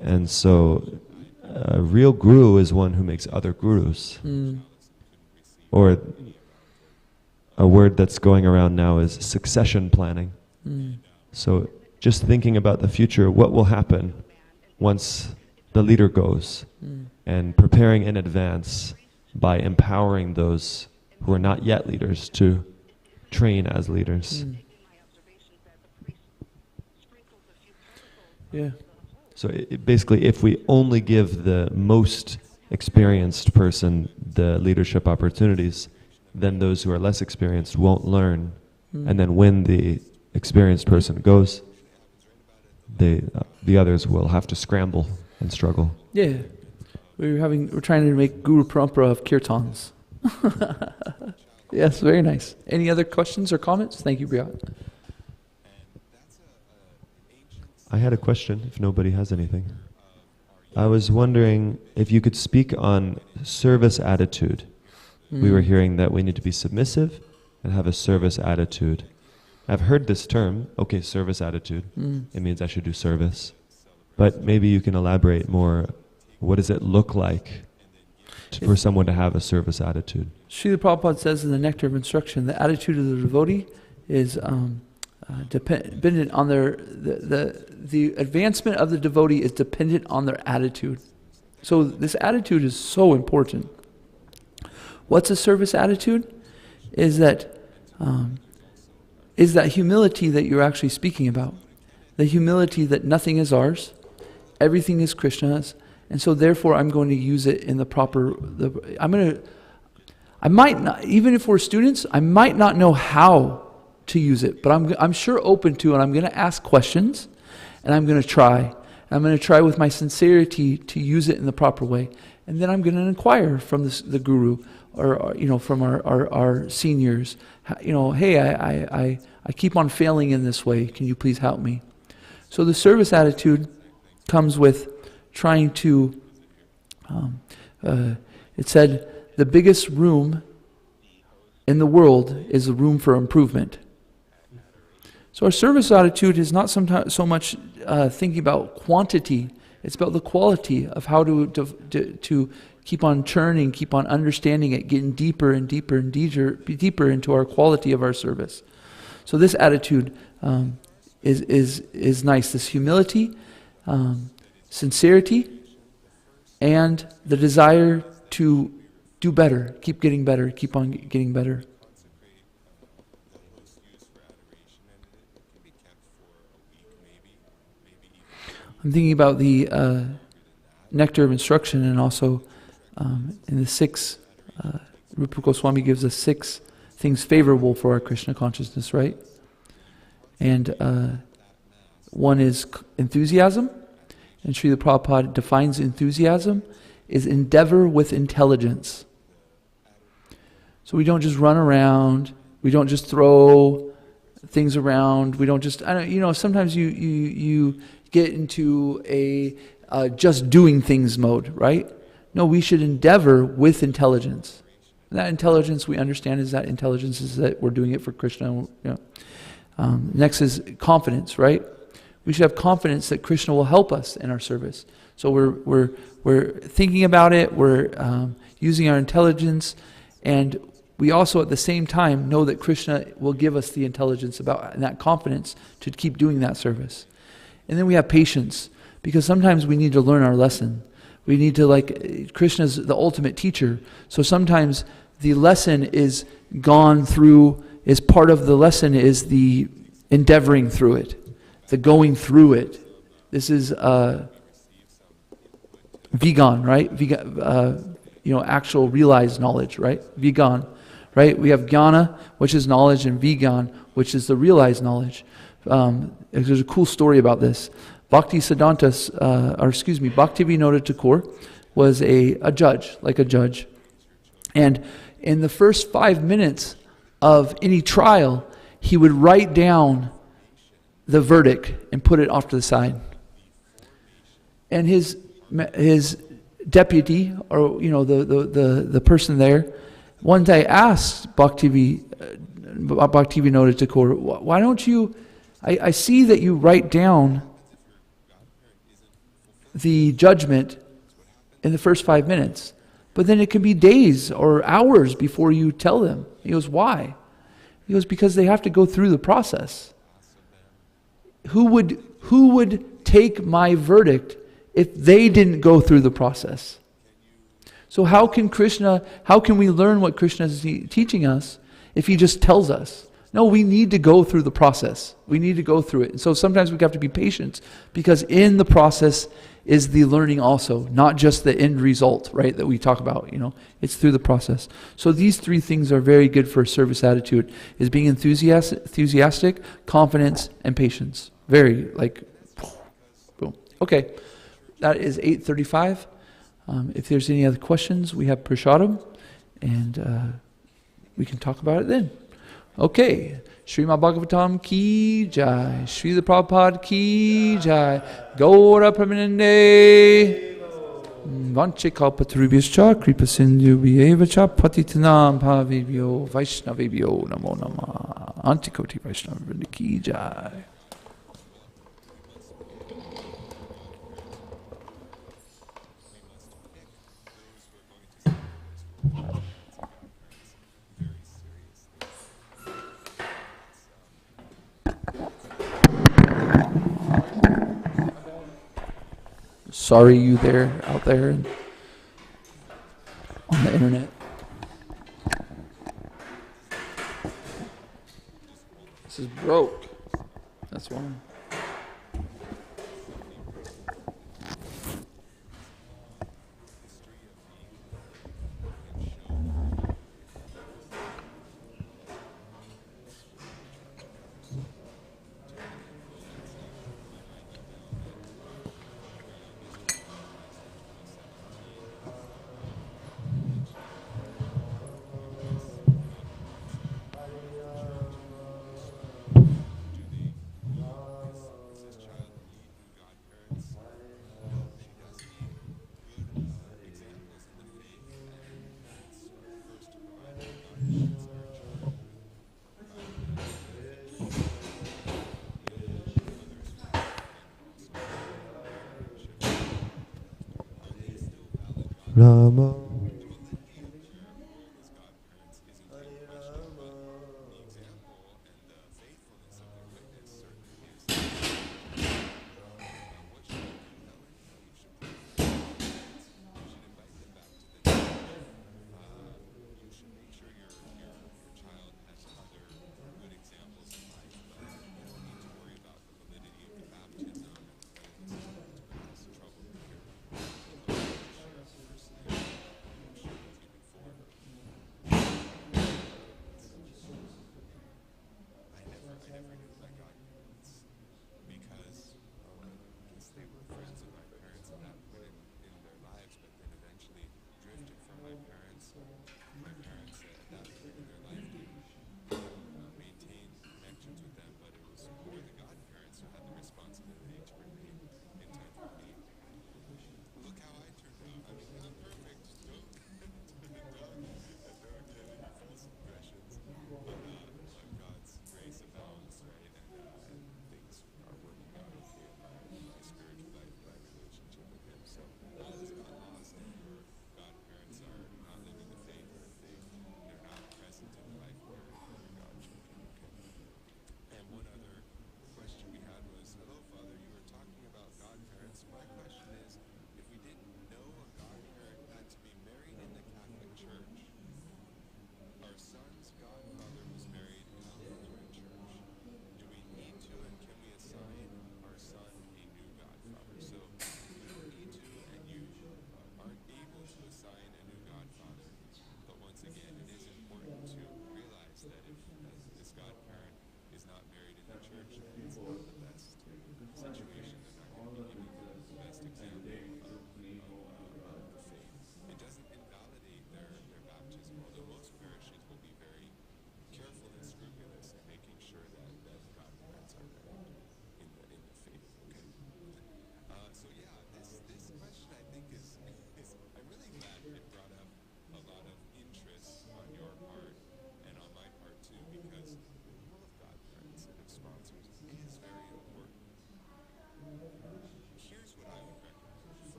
Speaker 4: And so a real guru is one who makes other gurus. Or a word that's going around now is succession planning. So just thinking about the future, what will happen once the leader goes, and preparing in advance by empowering those who are not yet leaders to train as leaders.
Speaker 1: Yeah.
Speaker 4: So basically, if we only give the most experienced person the leadership opportunities, then those who are less experienced won't learn. And then when the experienced person goes, the others will have to scramble and struggle.
Speaker 1: Yeah. We're trying to make Guru Parampara of kirtans. Yes, very nice. Any other questions or comments? Thank you, Brihat.
Speaker 4: I had a question, if nobody has anything. I was wondering if you could speak on service attitude. We were hearing that we need to be submissive and have a service attitude. I've heard this term, okay, service attitude. It means I should do service. But maybe you can elaborate more. What does it look like for someone to have a service attitude?
Speaker 1: Srila Prabhupada says in the Nectar of Instruction, the attitude of the devotee is dependent on the advancement of the devotee is dependent on their attitude. So this attitude is so important. What's a service attitude? Is that humility that you're actually speaking about. The humility that nothing is ours, everything is Krishna's, and so therefore I'm going to use it in the proper. I might not, even if we're students, I might not know how to use it, but I'm sure open to, and I'm going to ask questions, and I'm going to try. I'm going to try with my sincerity to use it in the proper way, and then I'm going to inquire from the guru or from our seniors. Hey, I keep on failing in this way. Can you please help me? So the service attitude comes with trying to. It said the biggest room in the world is a room for improvement. So our service attitude is not so much thinking about quantity. It's about the quality of how to keep on churning, keep on understanding it, getting deeper and deeper and deeper into our quality of our service. So this attitude is nice. This humility, sincerity, and the desire to do better, keep getting better, keep on getting better. I'm thinking about the Nectar of Instruction, and also in the 6, Rupa Goswami gives us 6 things favorable for our Krishna consciousness, right? And one is enthusiasm, and Srila Prabhupada defines enthusiasm is endeavor with intelligence. So we don't just run around, we don't just throw things around, we don't just, sometimes you get into a just doing things mode, right? No, we should endeavor with intelligence. And that intelligence we understand is that we're doing it for Krishna. Next is confidence, right? We should have confidence that Krishna will help us in our service. So we're thinking about it, we're using our intelligence, and we also at the same time know that Krishna will give us the intelligence and that confidence to keep doing that service. And then we have patience, because sometimes we need to learn our lesson. We need to, Krishna's the ultimate teacher. So sometimes the lesson is gone through, is part of the lesson is the endeavoring through it, the going through it. This is Vigan, right? Actual realized knowledge, right? Vigan, right? We have Jnana, which is knowledge, and Vigan, which is the realized knowledge. There's a cool story about this. Bhaktivinoda Thakur was a judge, and in the first 5 minutes of any trial, he would write down the verdict and put it off to the side. And his deputy, or the person there, one day asked Bhaktivinoda Thakur, why don't you? I see that you write down the judgment in the first 5 minutes, but then it can be days or hours before you tell them. He goes, why? He goes, because they have to go through the process. Who would take my verdict if they didn't go through the process? So how can we learn what Krishna is teaching us if he just tells us? No, we need to go through the process. We need to go through it. And so sometimes we have to be patient, because in the process is the learning also, not just the end result, right, that we talk about, it's through the process. So these 3 things are very good for a service attitude, is being enthusiastic, confidence, and patience. Very, boom. Okay, that is 8:35. If there's any other questions, we have Prashadam, and we can talk about it then. Okay, Srimad Bhagavatam ki jai, Srila Prabhupada ki jai, Gaura Pramanande, Vanchikalpatarubhyascha, Kripa Sindhu Vyevacha, Patitanam Bhavibhyo, Vaishnavibhyo Namo Nama, Antikoti Vaishnavibhyo ki jai. Sorry, you there, out there on the internet. This is broke. That's why.
Speaker 4: Rama.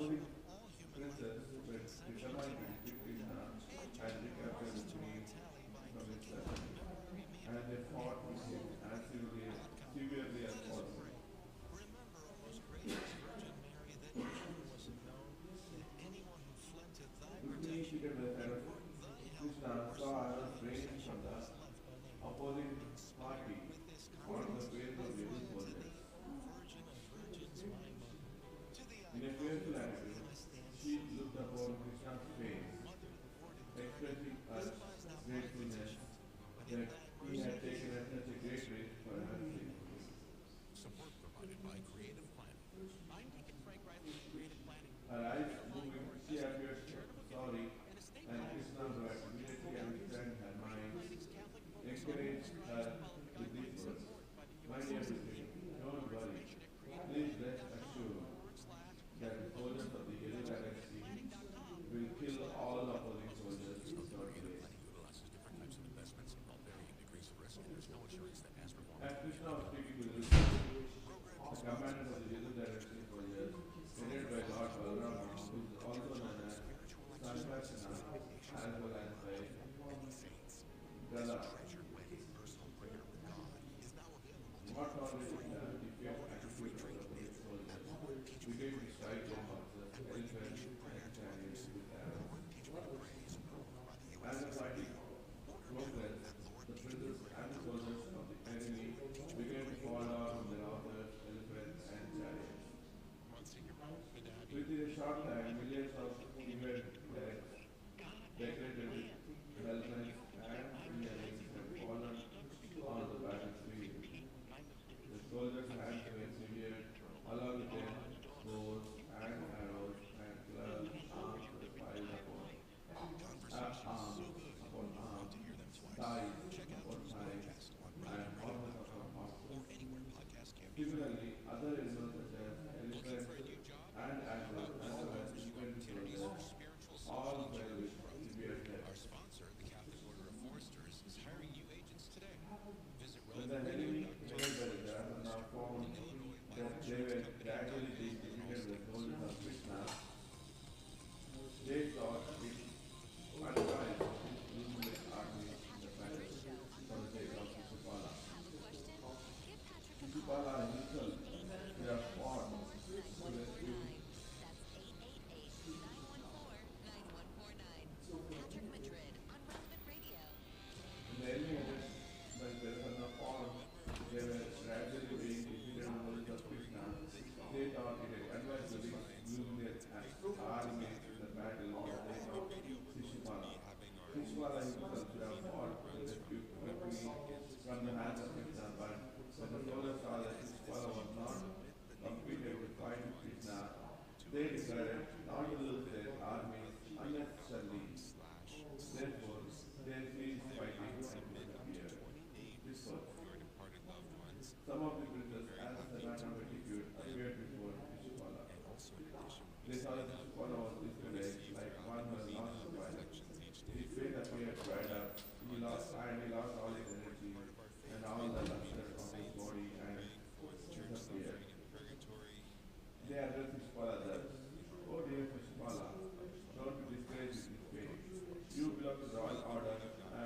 Speaker 2: opposing princes were determined to defeat Krishna and recapture the queen from his side, and they fought with him as severely as possible. Remember, O most gracious Virgin Mary, that never was it known that anyone who fled to thy
Speaker 1: Rukmini,
Speaker 2: protection
Speaker 1: seated by the side of
Speaker 2: or thy help
Speaker 1: Krishna,
Speaker 2: or
Speaker 1: saw arrows
Speaker 2: support
Speaker 1: raining from the
Speaker 2: was left unnamed.
Speaker 1: opposing
Speaker 2: Inspired
Speaker 1: party
Speaker 2: with this
Speaker 1: on the
Speaker 2: confidence,
Speaker 1: face
Speaker 2: I
Speaker 1: of
Speaker 2: fly
Speaker 1: Yesu's
Speaker 2: unto
Speaker 1: soldiers.
Speaker 2: thee, Virgin of Virgins, my mother. To thee I
Speaker 1: In a
Speaker 2: come,
Speaker 1: fearful attitude,
Speaker 2: I stand
Speaker 1: she looked upon Krishna's face,
Speaker 2: Mother, Lord
Speaker 1: expressing
Speaker 2: incarnate,
Speaker 1: us
Speaker 2: despise not my
Speaker 1: gratefulness
Speaker 2: petitions, but in
Speaker 1: that
Speaker 2: thy
Speaker 1: he
Speaker 2: mercy
Speaker 1: had taken us such a great risk for her sake.
Speaker 7: Support provided by Creative Planning. I'm Deacon Frank Riley of Creative Planning.
Speaker 1: Her eyes moving, she appeared sorry, and Krishna, who had immediately understand her mind, encouraged her with these words. My dear Rukmini, don't worry. Please rest assured that the soldiers of the Yellow Galaxy will kill all opposing soldiers with your grace.
Speaker 7: Utilizes different types of investments involve varying degrees of risk, and there's no assurance that past performance.
Speaker 1: As Krishna was speaking to the the commanders of the Yellow Galaxy soldiers, headed by Lord Balrama, who is also known as Sankarsana, as well as by Gala. Not always the fear attitude of the police soldiers, began to strike their horses, elephants, and chariots with arrows. As the fighting progressed, the princes and the soldiers of the enemy began to fall down from their horses, elephants, and chariots. Within a short time, millions of event flags decorated with elephants and earrings had fallen on the battlefield. The soldiers had been severed along with their bows and arrows and clubs, arms were piled upon arms, thighs upon thighs, and horses upon horses. Similarly, other animals such as elephants and antelope, as well as even soldiers, all fell with severe deaths.
Speaker 7: Sponsor, the Catholic Order of Foresters, is hiring new agents today. Visit
Speaker 1: When the enemy heard by the Japanese found that they were gradually being defeated by soldiers of Krishna, they thought it advised using their armies in the battle for the sake of Shishupala. Shishupala himself should have fought to rescue. When the enemy headed by the son of Paul, they were gradually being defeated by soldiers of Krishna. They thought it advised to using their armies in the battle for the sake of Shishupala. Shishupala himself should have fought to rescue Rukmini from the hands of Krishna, but when the soldiers saw that Shishupala was not completed to fight with Krishna, they decided not to lose their armies unnecessarily. Therefore, they ceased fighting and disappeared. This was. Some of the princes, as a sign of gratitude, appeared before Shishupala. They saw that Shishupala was discouraged, like one who has lost a fight. His face appeared dried up, he lost